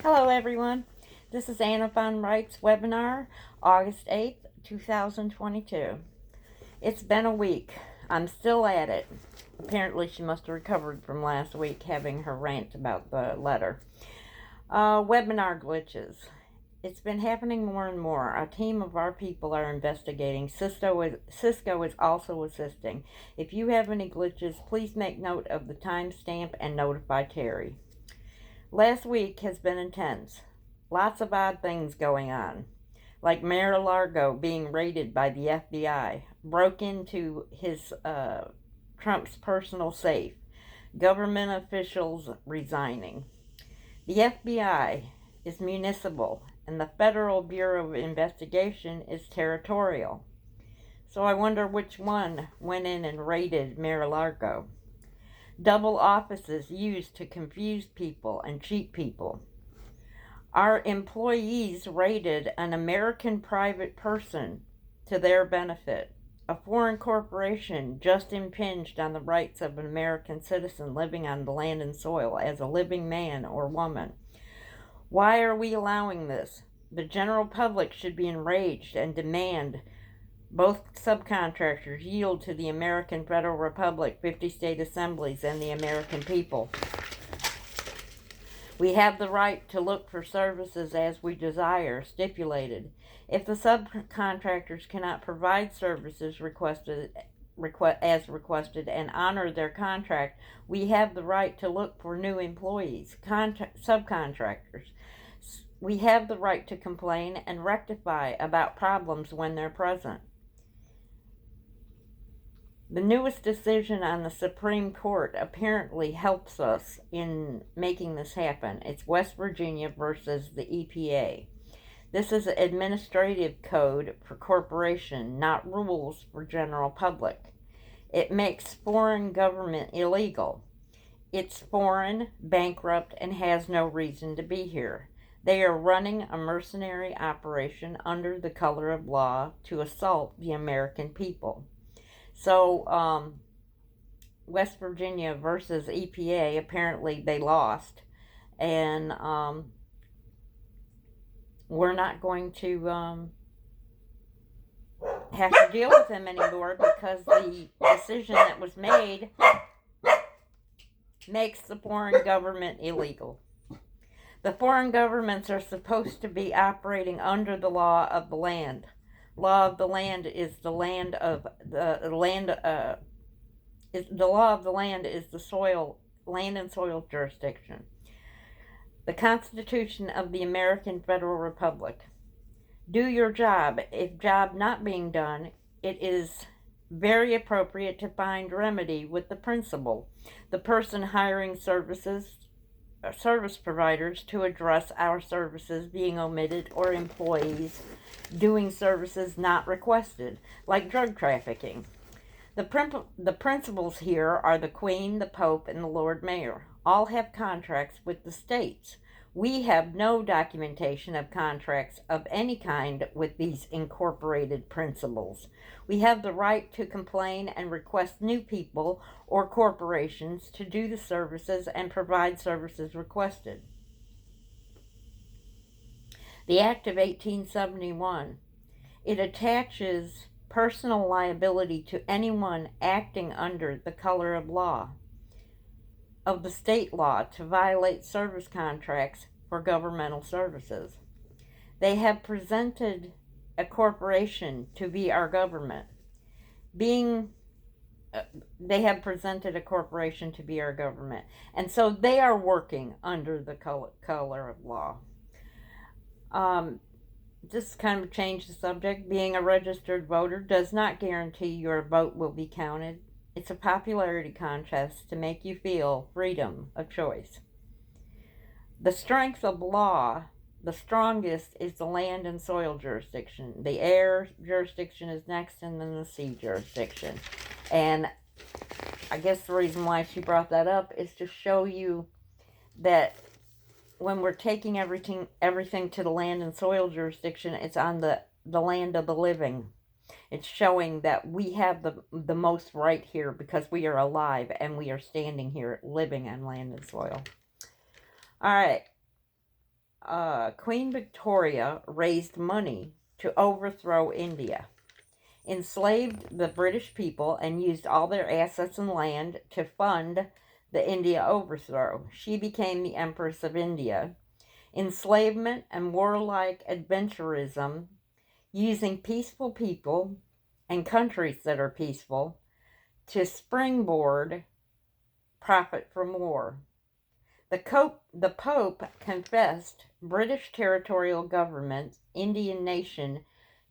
Hello everyone, this is Anna von Reitz webinar, August 8th, 2022. It's been a week. I'm still at it. Apparently she must have recovered from last week having her rant about the letter. Webinar glitches. It's been happening more and more. A team of our people are investigating. Cisco is also assisting. If you have any glitches, please make note of the timestamp and notify Terry. Last week has been intense. Lots of odd things going on, like Mar-a-Lago being raided by the FBI, broke into his Trump's personal safe, government officials resigning. The FBI is municipal, and the Federal Bureau of Investigation is territorial. So I wonder which one went in and raided Mar-a-Lago. Double offices used to confuse people and cheat people. Our employees raided an American private person to their benefit. A foreign corporation just impinged on the rights of an American citizen living on the land and soil as a living man or woman. Why are we allowing this? The general public should be enraged and demand both subcontractors yield to the American Federal Republic, 50 state assemblies, and the American people. We have the right to look for services as we desire, stipulated. If the subcontractors cannot provide services as requested and honor their contract, we have the right to look for new employees, subcontractors. We have the right to complain and rectify about problems when they're present. The newest decision on the Supreme Court apparently helps us in making this happen. It's West Virginia versus the EPA. This is an administrative code for corporation, not rules for general public. It makes foreign government illegal. It's foreign, bankrupt, and has no reason to be here. They are running a mercenary operation under the color of law to assault the American people. So, West Virginia versus EPA, apparently they lost. And we're not going to have to deal with them anymore because the decision that was made makes the foreign government illegal. The foreign governments are supposed to be operating under the law of the land. Law of the land is the land of the land. The law of the land is the soil, land and soil jurisdiction. The Constitution of the American Federal Republic. Do your job. If job not being done, it is very appropriate to find remedy with the principal, the person hiring service providers to address our services being omitted or employees doing services not requested, like drug trafficking. The principals here are the Queen, the Pope, and the Lord Mayor. All have contracts with the states. We have no documentation of contracts of any kind with these incorporated principals. We have the right to complain and request new people or corporations to do the services and provide services requested. The Act of 1871, it attaches personal liability to anyone acting under the color of law, of the state law, to violate service contracts for governmental services. They have presented a corporation to be our government. They have presented a corporation to be our government. And so they are working under the color of law. Just kind of change the subject. Being a registered voter does not guarantee your vote will be counted. It's a popularity contest to make you feel freedom of choice. The strength of law, the strongest is the land and soil jurisdiction. The air jurisdiction is next, and then the sea jurisdiction. And I guess the reason why she brought that up is to show you that when we're taking everything to the land and soil jurisdiction, it's on the land of the living. It's showing that we have the most right here because we are alive and we are standing here living on land and soil. All right. Queen Victoria raised money to overthrow India, enslaved the British people, and used all their assets and land to fund the India overthrow. She became the Empress of India. Enslavement and warlike adventurism, using peaceful people and countries that are peaceful to springboard profit from war. The Pope confessed British territorial government, Indian nation,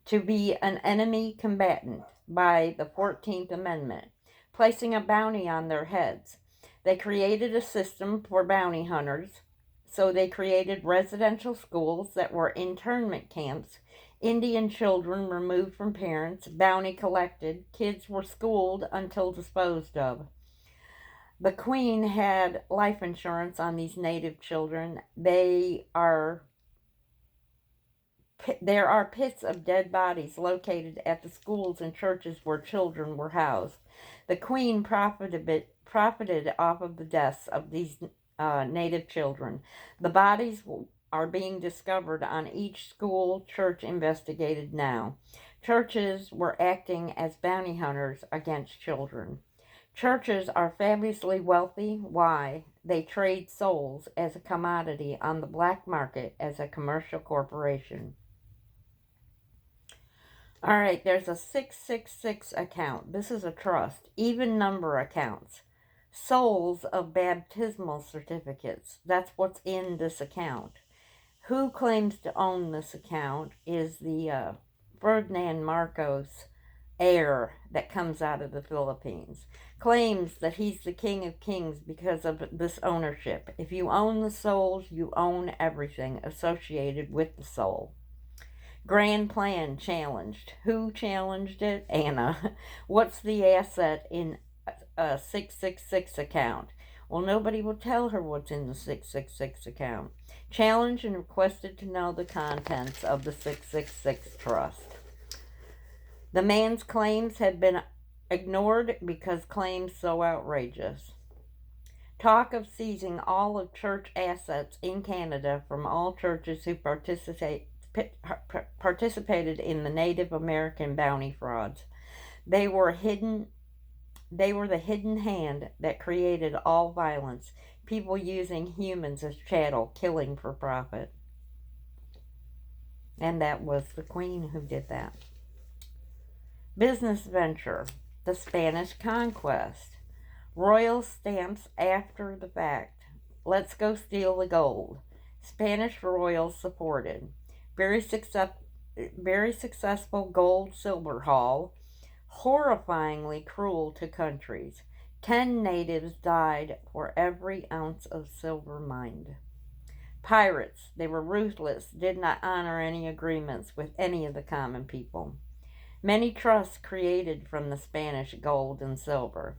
to be an enemy combatant by the 14th Amendment, placing a bounty on their heads. They created a system for bounty hunters, so they created residential schools that were internment camps. Indian children removed from parents, bounty collected, kids were schooled until disposed of. The Queen had life insurance on these native children. There are pits of dead bodies located at the schools and churches where children were housed. The Queen profited off of the deaths of these native children. The bodies are being discovered on each school, church investigated now. Churches were acting as bounty hunters against children. Churches are fabulously wealthy. Why? They trade souls as a commodity on the black market as a commercial corporation. All right, there's a 666 account. This is a trust. Even number accounts. Souls of baptismal certificates. That's what's in this account. Who claims to own this account is the Ferdinand Marcos heir that comes out of the Philippines. Claims that he's the king of kings because of this ownership. If you own the souls, you own everything associated with the soul. Grand Plan challenged. Who challenged it? Anna. What's the asset in a 666 account? Well, nobody will tell her what's in the 666 account. Challenged and requested to know the contents of the 666 trust. The man's claims had been ignored because claims so outrageous. Talk of seizing all of church assets in Canada from all churches who participated in the Native American bounty frauds. They were the hidden hand that created all violence, people using humans as chattel, killing for profit. And that was the Queen who did that. Business venture, the Spanish conquest. Royal stamps after the fact. Let's go steal the gold. Spanish royals supported. Very successful gold-silver haul. Horrifyingly cruel to countries. 10 natives died for every ounce of silver mined. Pirates, they were ruthless, did not honor any agreements with any of the common people. Many trusts created from the Spanish gold and silver.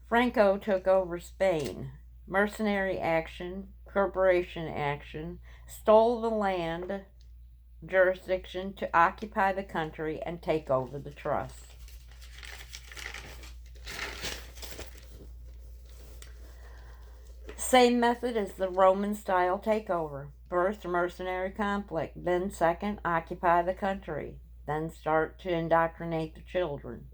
Franco took over Spain. Mercenary action, corporation action, stole the land jurisdiction to occupy the country and take over the trusts. Same method as the Roman-style takeover. First, mercenary conflict. Then second, occupy the country. Then start to indoctrinate the children.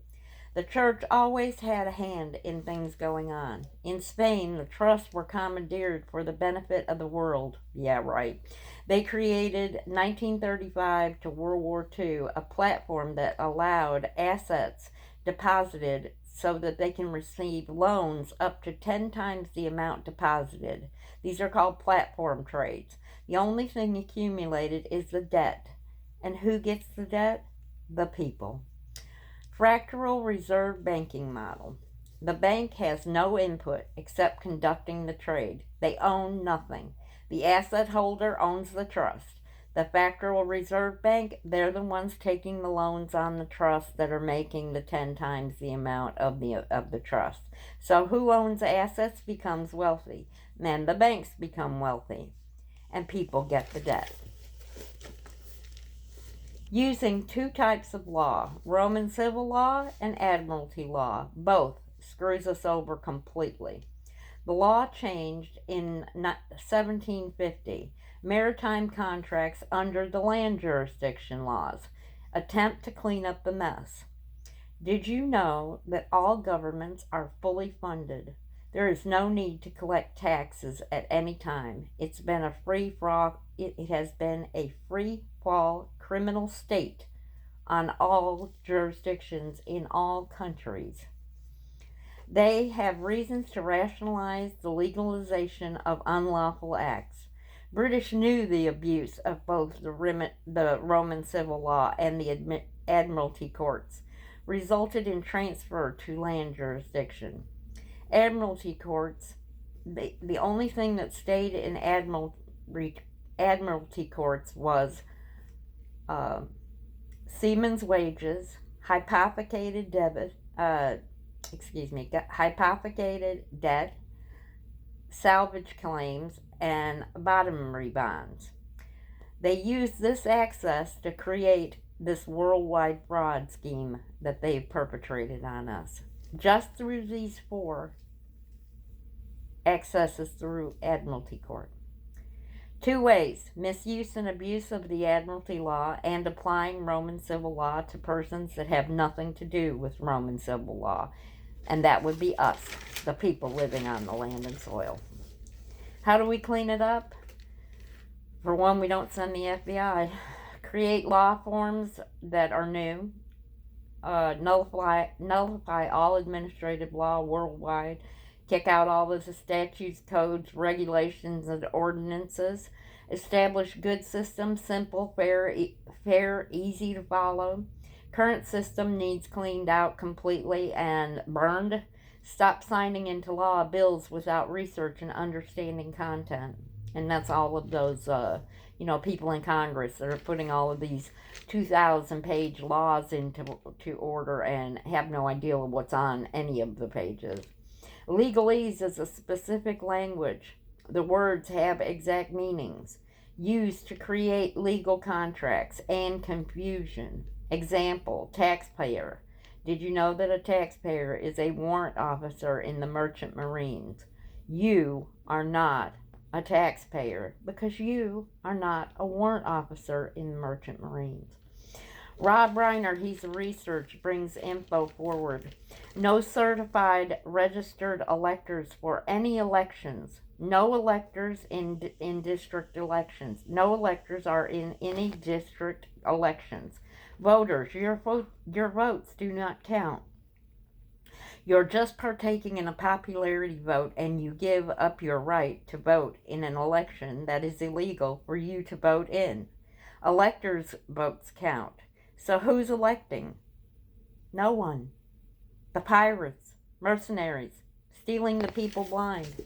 The church always had a hand in things going on. In Spain, the trusts were commandeered for the benefit of the world. Yeah, right. They created, 1935 to World War II, a platform that allowed assets deposited so that they can receive loans up to 10 times the amount deposited. These are called platform trades. The only thing accumulated is the debt. And who gets the debt? The people. Fractal reserve banking model. The bank has no input except conducting the trade. They own nothing. The asset holder owns the trust. The fractal reserve bank, they're the ones taking the loans on the trust that are making the 10 times the amount of the trust. So who owns assets becomes wealthy, and the banks become wealthy, and people get the debt. Using two types of law, Roman civil law and admiralty law. Both screws us over completely. The law changed in 1750. Maritime contracts under the land jurisdiction laws attempt to clean up the mess. Did you know that all governments are fully funded? There is no need to collect taxes at any time. It has been a free fall criminal state on all jurisdictions in all countries. They have reasons to rationalize the legalization of unlawful acts. British knew the abuse of both the Roman civil law and the admiralty courts resulted in transfer to land jurisdiction. Admiralty courts, the only thing that stayed in admiralty courts was seamen's wages, hypothecated debt, salvage claims, and bottomry bonds. They used this access to create this worldwide fraud scheme that they've perpetrated on us. Just through these four accesses through Admiralty Court. Two ways: misuse and abuse of the Admiralty law and applying Roman civil law to persons that have nothing to do with Roman civil law. And that would be us, the people living on the land and soil. How do we clean it up? For one, we don't send the FBI. Create law forms that are new. Nullify all administrative law worldwide. Kick out all of the statutes, codes, regulations, and ordinances. Establish good systems, simple, fair, easy to follow. Current system needs cleaned out completely and burned. Stop signing into law bills without research and understanding content. And that's all of those, people in Congress that are putting all of these 2,000-page laws into order and have no idea what's on any of the pages. Legalese is a specific language. The words have exact meanings used to create legal contracts and confusion. Example, taxpayer. Did you know that a taxpayer is a warrant officer in the Merchant Marines? You are not a taxpayer because you are not a warrant officer in the Merchant Marines. Rob Reiner, he's a research, brings info forward. No certified registered electors for any elections. No electors in district elections. No electors are in any district elections. Voters, your votes do not count. You're just partaking in a popularity vote, and you give up your right to vote in an election that is illegal for you to vote in. Electors' votes count. So who's electing? No one. The pirates, mercenaries, stealing the people blind.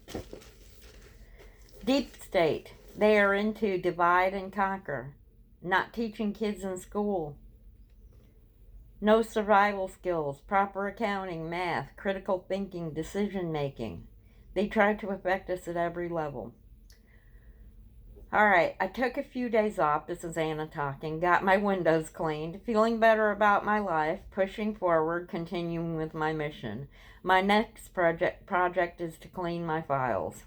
Deep state, they are into divide and conquer, not teaching kids in school. No survival skills, proper accounting, math, critical thinking, decision making. They try to affect us at every level. All right, I took a few days off. This is Anna talking. Got my windows cleaned. Feeling better about my life. Pushing forward, continuing with my mission. My next project is to clean my files.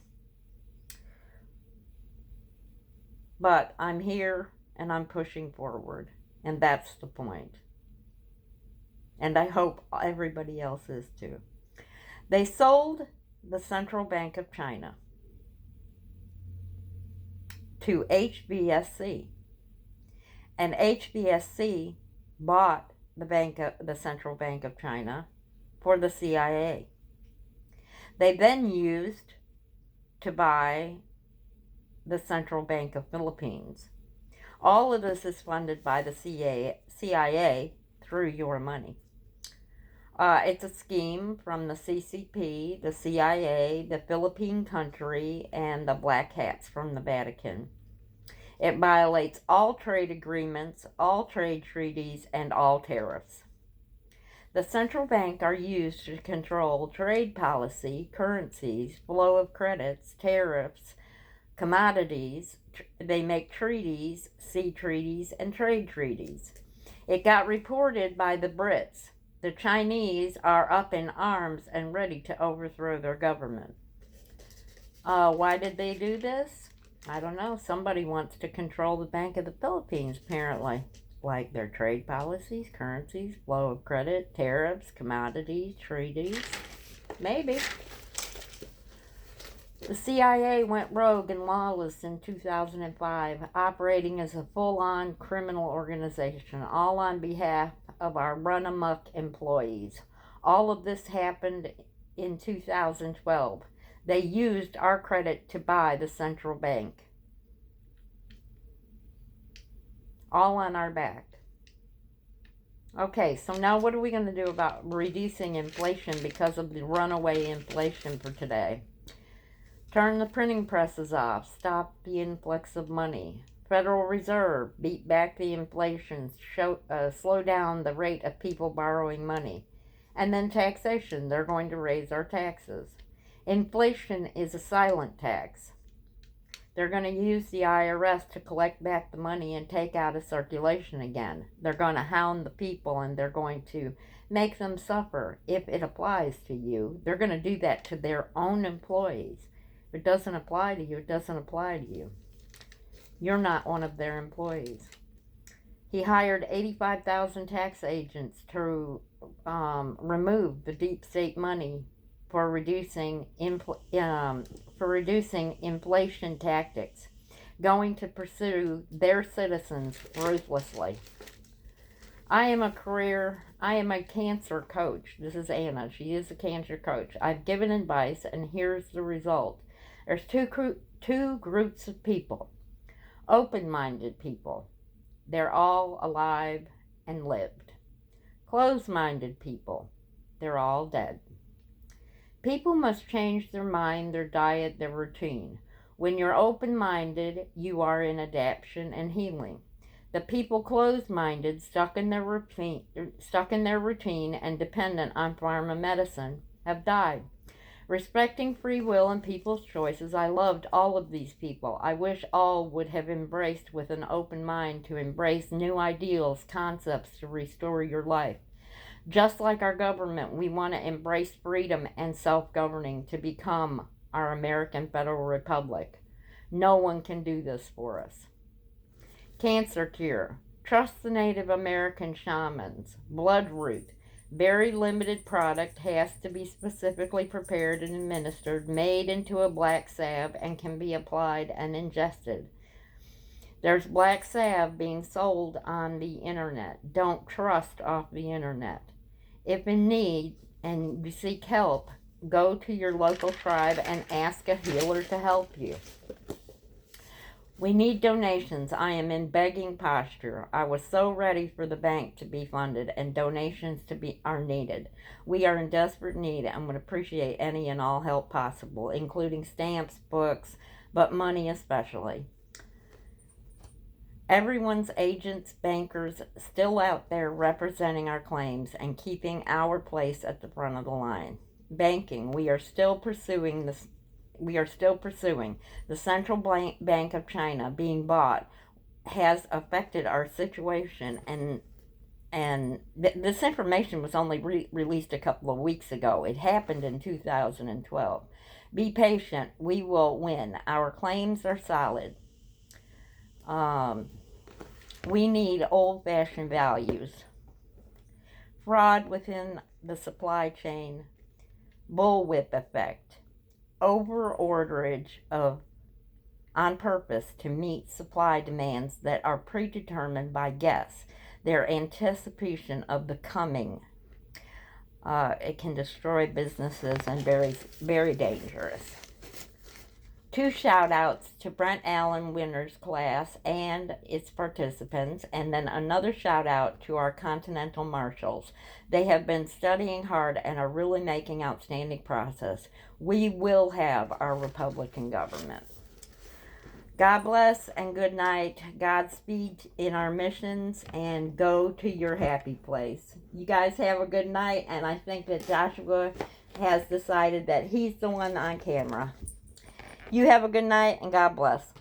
But I'm here and I'm pushing forward. And that's the point. And I hope everybody else is too. They sold the Central Bank of China to HBSC, and HBSC bought the Central Bank of China for the CIA. They then used to buy the Central Bank of Philippines. All of this is funded by the CIA through your money. It's a scheme from the CCP, the CIA, the Philippine country, and the Black Hats from the Vatican. It violates all trade agreements, all trade treaties, and all tariffs. The central bank are used to control trade policy, currencies, flow of credits, tariffs, commodities. They make treaties, sea treaties, and trade treaties. It got reported by the Brits. The Chinese are up in arms and ready to overthrow their government. Why did they do this? I don't know. Somebody wants to control the Bank of the Philippines, apparently. Like their trade policies, currencies, flow of credit, tariffs, commodities, treaties. Maybe. The CIA went rogue and lawless in 2005, operating as a full-on criminal organization, all on behalf of our run-amok employees. All of this happened in 2012. They used our credit to buy the central bank. All on our back. Okay, so now what are we going to do about reducing inflation because of the runaway inflation for today? Turn the printing presses off. Stop the influx of money. Federal Reserve, beat back the inflation. Slow down the rate of people borrowing money. And then taxation. They're going to raise our taxes. Inflation is a silent tax. They're going to use the IRS to collect back the money and take out of circulation again. They're going to hound the people and they're going to make them suffer if it applies to you. They're going to do that to their own employees. If it doesn't apply to you, it doesn't apply to you. You're not one of their employees. He hired 85,000 tax agents to remove the deep state money for reducing inflation tactics, going to pursue their citizens ruthlessly. I am a cancer coach. This is Anna. She is a cancer coach. I've given advice, and here's the result. There's two groups of people. Open-minded people. They're all alive and lived. Closed-minded people. They're all dead. People must change their mind, their diet, their routine. When you're open-minded, you are in adaptation and healing. The people closed-minded, stuck in their routine and dependent on pharma medicine, have died. Respecting free will and people's choices, I loved all of these people. I wish all would have embraced with an open mind to embrace new ideals, concepts to restore your life. Just like our government, we want to embrace freedom and self-governing to become our American Federal Republic. No one can do this for us. Cancer cure. Trust the Native American shamans. Bloodroot. Very limited product, has to be specifically prepared and administered, made into a black salve, and can be applied and ingested. There's black salve being sold on the internet. Don't trust off the internet. If in need and you seek help, go to your local tribe and ask a healer to help you. We need donations. I am in begging posture. I was so ready for the bank to be funded, and donations are needed. We are in desperate need and would appreciate any and all help possible, including stamps, books, but money especially. Everyone's agents, bankers, still out there representing our claims and keeping our place at the front of the line. Banking, we are still pursuing this. We are still pursuing. The Central Bank of China being bought has affected our situation, and this information was only released a couple of weeks ago. It happened in 2012. Be patient. We will win. Our claims are solid. We need old-fashioned values. Fraud within the supply chain. Bullwhip effect. Over-orderage on purpose to meet supply demands that are predetermined by guests. Their anticipation of the coming. It can destroy businesses and very, very dangerous. 2 shout-outs to Brent Allen Winner's class and its participants, and then another shout-out to our Continental Marshals. They have been studying hard and are really making outstanding progress. We will have our Republican government. God bless and good night. Godspeed in our missions, and go to your happy place. You guys have a good night, and I think that Joshua has decided that he's the one on camera. You have a good night, and God bless.